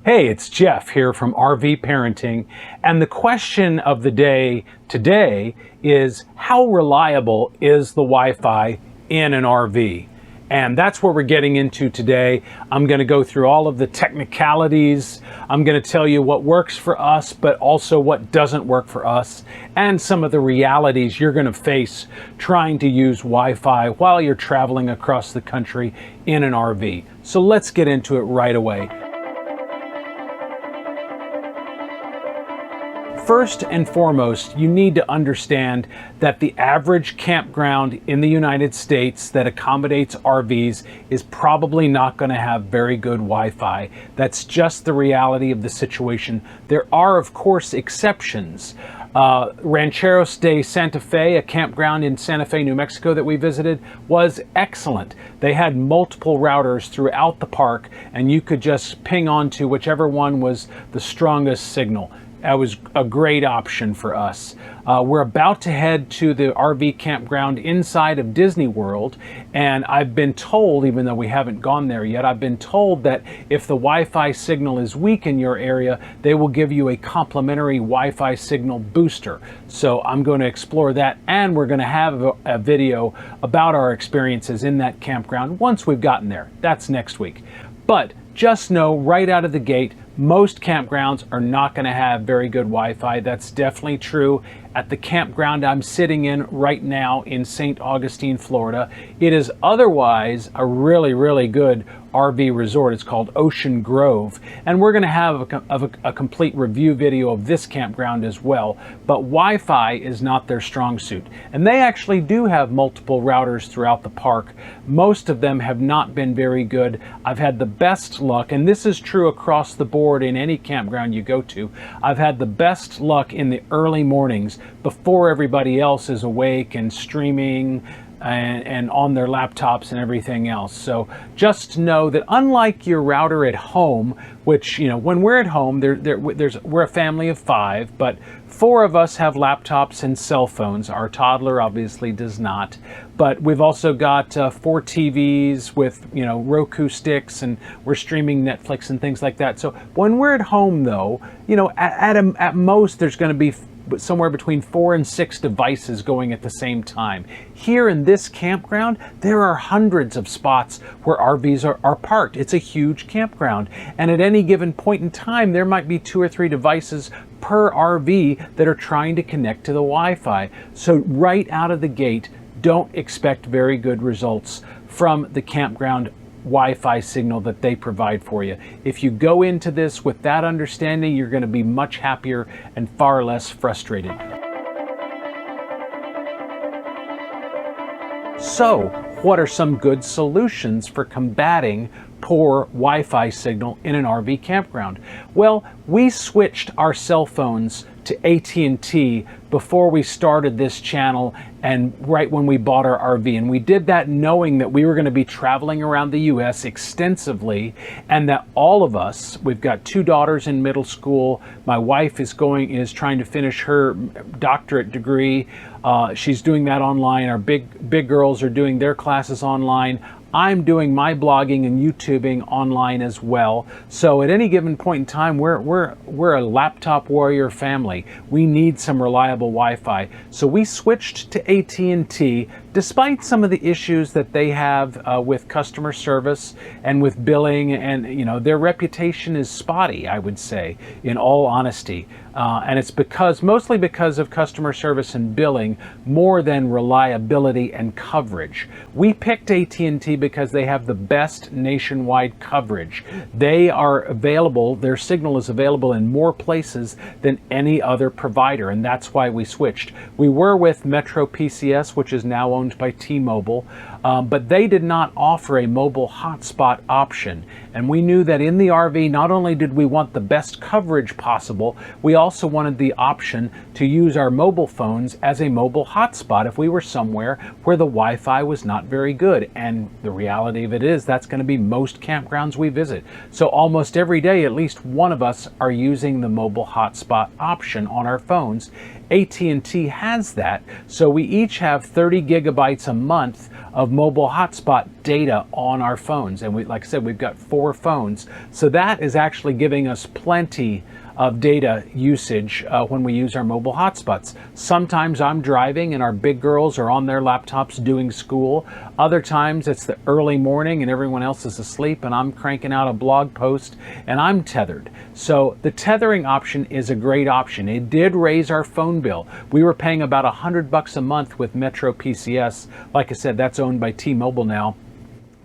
Hey, it's Jeff here from RV Parenting, and the question of the day today is how reliable is the Wi-Fi in an RV? And that's what we're getting into today. I'm going to go through all of the technicalities. I'm going to tell you what works for us, but also what doesn't work for us, and some of the realities you're going to face trying to use Wi-Fi while you're traveling across the country in an RV. So let's get into it right away. First and foremost, you need to understand that the average campground in the United States that accommodates RVs is probably not going to have very good Wi-Fi. That's just the reality of the situation. There are, of course, exceptions. Rancheros de Santa Fe, a campground in Santa Fe, New Mexico that we visited, was excellent. They had multiple routers throughout the park, and you could just ping onto whichever one was the strongest signal. That was a great option for us. We're about to head to the RV campground inside of Disney World, and I've been told, even though we haven't gone there yet, I've been told that if the Wi-Fi signal is weak in your area, they will give you a complimentary Wi-Fi signal booster. So I'm going to explore that, and we're going to have a video about our experiences in that campground once we've gotten there. That's next week. But just know right out of the gate, most campgrounds are not going to have very good Wi-Fi. That's definitely true at the campground I'm sitting in right now in St. Augustine, Florida. It is otherwise a really good RV resort. It's called Ocean Grove, and we're going to have a complete review video of this campground as well. But Wi-Fi is not their strong suit, and they actually do have multiple routers throughout the park. Most of them have not been very good. I've had the best luck, and this is true across the board in any campground you go to. I've had the best luck in the early mornings before everybody else is awake and streaming and on their laptops and everything else. So just know that unlike your router at home, which, you know, when we're at home, we're a family of 5, but 4 of us have laptops and cell phones. Our toddler obviously does not, but we've also got 4 TVs with, you know, Roku sticks, and we're streaming Netflix and things like that. So when we're at home, though, you know, at most there's going to be somewhere between 4 and 6 devices going at the same time. Here in this campground, there are hundreds of spots where RVs are parked. It's a huge campground, and at any given point in time, there might be 2 or 3 devices per RV that are trying to connect to the Wi-Fi. So right out of the gate, don't expect very good results from the campground Wi-Fi signal that they provide for you. If you go into this with that understanding, you're going to be much happier and far less frustrated. So, what are some good solutions for combating poor Wi-Fi signal in an RV campground? Well, we switched our cell phones to AT&T before we started this channel and right when we bought our RV, and we did that knowing that we were going to be traveling around the US extensively, and that all of us, we've got 2 daughters in middle school, my wife is trying to finish her doctorate degree, she's doing that online, our big girls are doing their classes online, I'm doing my blogging and YouTubing online as well. So at any given point in time, we're a laptop warrior family. We need some reliable Wi-Fi. So we switched to AT&T despite some of the issues that they have with customer service and with billing, and you know, their reputation is spotty, I would say, in all honesty. And it's mostly because of customer service and billing more than reliability and coverage. We picked AT&T because they have the best nationwide coverage. They are available, their signal is available in more places than any other provider, and that's why we switched. We were with Metro PCS, which is now owned by T-Mobile, but they did not offer a mobile hotspot option. And we knew that in the RV, not only did we want the best coverage possible, we also wanted the option to use our mobile phones as a mobile hotspot if we were somewhere where the Wi-Fi was not very good. And the reality of it is that's going to be most campgrounds we visit. So almost every day, at least one of us are using the mobile hotspot option on our phones. AT&T has that, so we each have 30 gigabytes a month of mobile hotspot data on our phones. And like I said, we've got 4 phones. So that is actually giving us plenty of data usage when we use our mobile hotspots. Sometimes I'm driving and our big girls are on their laptops doing school. Other times it's the early morning and everyone else is asleep and I'm cranking out a blog post and I'm tethered. So the tethering option is a great option. It did raise our phone bill. We were paying about $100 a month with Metro PCS. Like I said, that's owned by T-Mobile now.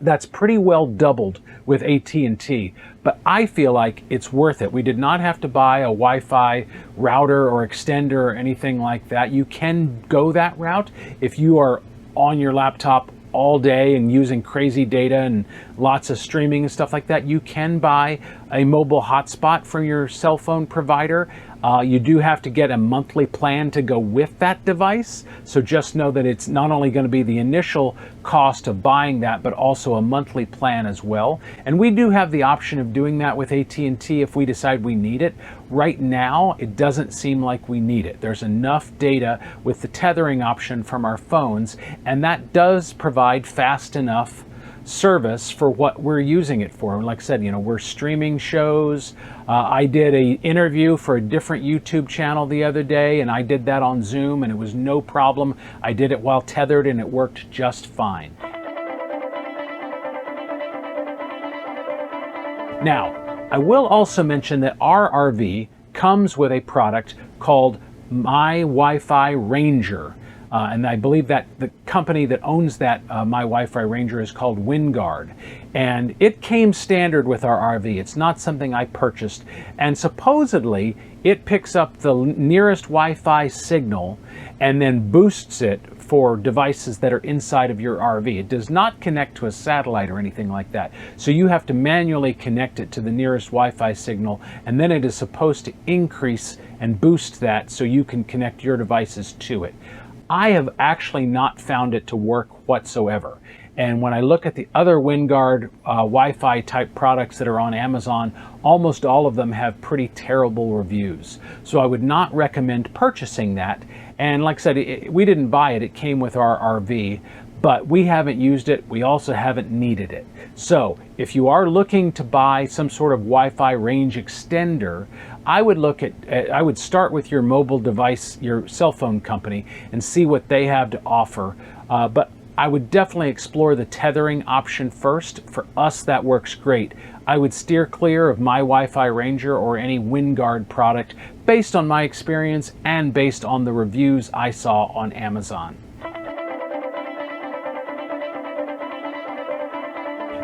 That's pretty well doubled with AT&T, but I feel like it's worth it. We did not have to buy a Wi-Fi router or extender or anything like that. You can go that route if you are on your laptop all day and using crazy data and lots of streaming and stuff like that. You can buy a mobile hotspot from your cell phone provider. You do have to get a monthly plan to go with that device. So just know that it's not only going to be the initial cost of buying that, but also a monthly plan as well. And we do have the option of doing that with AT&T if we decide we need it. Right now, it doesn't seem like we need it. There's enough data with the tethering option from our phones, and that does provide fast enough service for what we're using it for. Like I said, we're streaming shows. I did an interview for a different YouTube channel the other day, and I did that on Zoom, and it was no problem. I did it while tethered, and it worked just fine. Now, I will also mention that our RV comes with a product called My Wi-Fi Ranger. And I believe that the company that owns that My Wi-Fi Ranger is called WinGuard. And it came standard with our RV. It's not something I purchased. And supposedly, it picks up the nearest Wi-Fi signal and then boosts it for devices that are inside of your RV. It does not connect to a satellite or anything like that. So you have to manually connect it to the nearest Wi-Fi signal, and then it is supposed to increase and boost that so you can connect your devices to it. I have actually not found it to work whatsoever. And when I look at the other WinGuard Wi-Fi type products that are on Amazon, almost all of them have pretty terrible reviews. So I would not recommend purchasing that. And like I said, we didn't buy it, it came with our RV, but we haven't used it. We also haven't needed it. So if you are looking to buy some sort of Wi-Fi range extender, I would start with your mobile device, your cell phone company, and see what they have to offer. But I would definitely explore the tethering option first. For us, that works great. I would steer clear of My Wi-Fi Ranger or any WinGuard product based on my experience and based on the reviews I saw on Amazon.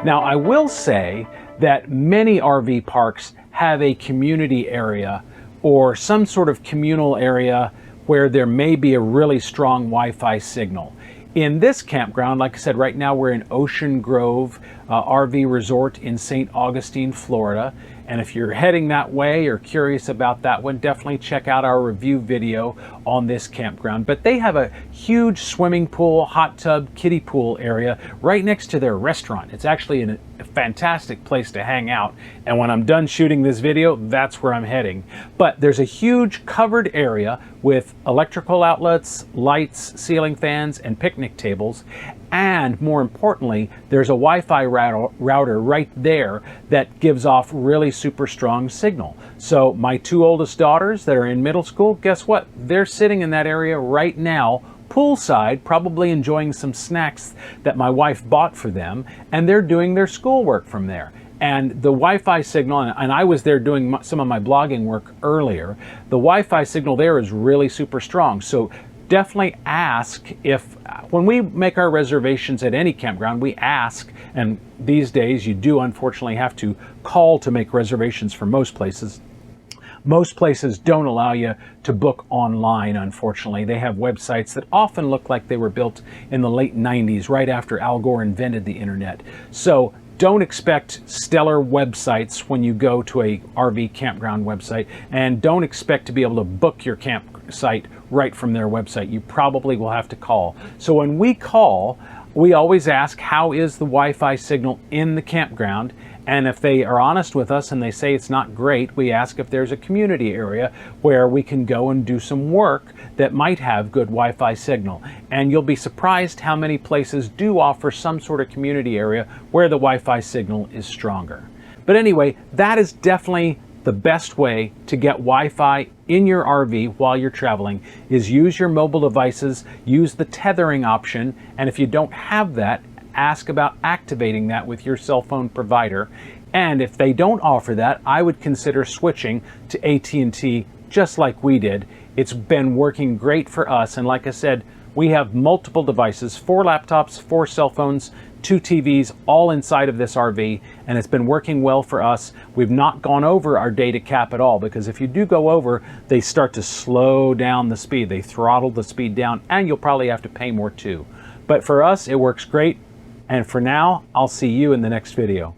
Now, I will say that many RV parks have a community area or some sort of communal area where there may be a really strong Wi-Fi signal. In this campground, like I said, right now we're in Ocean Grove RV Resort in St. Augustine, Florida. And if you're heading that way or curious about that one, definitely check out our review video on this campground. But they have a huge swimming pool, hot tub, kiddie pool area right next to their restaurant. It's actually a fantastic place to hang out. And when I'm done shooting this video, that's where I'm heading. But there's a huge covered area with electrical outlets, lights, ceiling fans, and picnic tables. And more importantly, there's a Wi-Fi router right there that gives off really super strong signal. So my 2 oldest daughters that are in middle school, guess what? They're sitting in that area right now, poolside, probably enjoying some snacks that my wife bought for them, and they're doing their schoolwork from there. And the Wi-Fi signal, and I was there doing some of my blogging work earlier, the Wi-Fi signal there is really super strong. So definitely ask when we make our reservations at any campground, we ask, and these days you do unfortunately have to call to make reservations for most places. Most places don't allow you to book online, unfortunately. They have websites that often look like they were built in the late 90s, right after Al Gore invented the internet. So don't expect stellar websites when you go to a RV campground website, and don't expect to be able to book your campsite right from their website. You probably will have to call. So when we call, we always ask, how is the Wi-Fi signal in the campground? And if they are honest with us and they say it's not great, we ask if there's a community area where we can go and do some work that might have good Wi-Fi signal. And you'll be surprised how many places do offer some sort of community area where the Wi-Fi signal is stronger. But anyway, that is definitely the best way to get Wi-Fi in your RV while you're traveling, is use your mobile devices, use the tethering option, and if you don't have that, ask about activating that with your cell phone provider. And if they don't offer that, I would consider switching to AT&T just like we did. It's been working great for us, and like I said, we have multiple devices, 4 laptops, 4 cell phones, 2 TVs, all inside of this RV, and it's been working well for us. We've not gone over our data cap at all, because if you do go over, they start to slow down the speed. They throttle the speed down, and you'll probably have to pay more too. But for us, it works great. And for now, I'll see you in the next video.